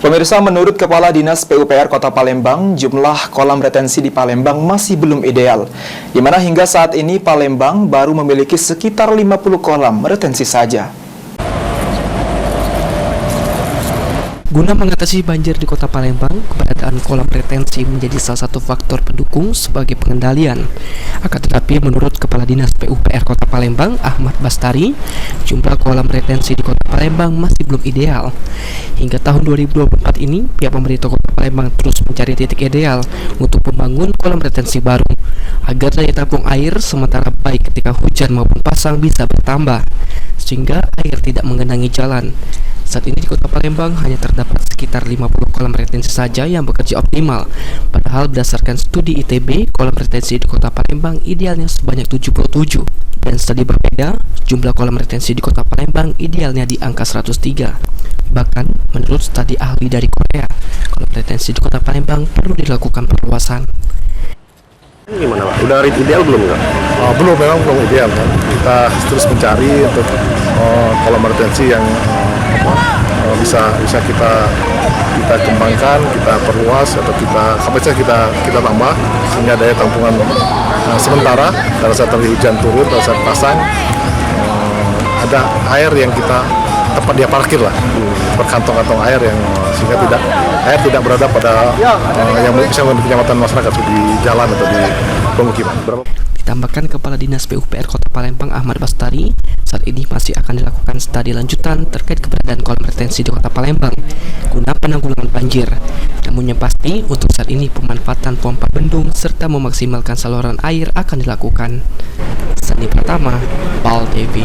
Pemirsa, menurut Kepala Dinas PUPR Kota Palembang, jumlah kolam retensi di Palembang masih belum ideal, di mana hingga saat ini Palembang baru memiliki sekitar 50 kolam retensi saja. Guna mengatasi banjir di Kota Palembang, keberadaan kolam retensi menjadi salah satu faktor pendukung sebagai pengendalian. Akan tetapi, menurut Kepala Dinas PUPR Kota Palembang, Ahmad Bastari, jumlah kolam retensi di Kota Palembang masih belum ideal. Hingga tahun 2024 ini, pihak pemerintah Kota Palembang terus mencari titik ideal untuk membangun kolam retensi baru, agar daya tampung air sementara baik ketika hujan maupun pasang bisa bertambah, sehingga air tidak menggenangi jalan. Saat ini di Kota Palembang hanya terdapat sekitar 50 kolam retensi saja yang bekerja optimal. Padahal berdasarkan studi ITB, kolam retensi di Kota Palembang idealnya sebanyak 77. Dan studi berbeda, jumlah kolam retensi di Kota Palembang idealnya di angka 103. Bahkan, menurut studi ahli dari Korea, kolam retensi di Kota Palembang perlu dilakukan perluasan. Gimana Pak? Udah ideal belum nggak? Belum, memang belum ideal kan. Kita terus mencari untuk kolam retensi yang bisa kita kembangkan, kita perluas atau kapasitas kita tambah sehingga daya tampungan sementara pada saat hujan turun, pada saat pasang ada air yang kita tempat dia parkir lah, berkantong-kantong air yang sehingga air tidak berada pada yang bisa menjadi kenyamanan masyarakat di jalan atau di pemukiman. Ditambahkan Kepala Dinas PUPR Kota Palembang Ahmad Bastari, saat ini masih akan dilakukan studi lanjutan terkait keberadaan kolam retensi di Kota Palembang guna penanggulangan banjir. Namun yang pasti, untuk saat ini pemanfaatan pompa bendung serta memaksimalkan saluran air akan dilakukan. Sandi Pratama, PAL TV.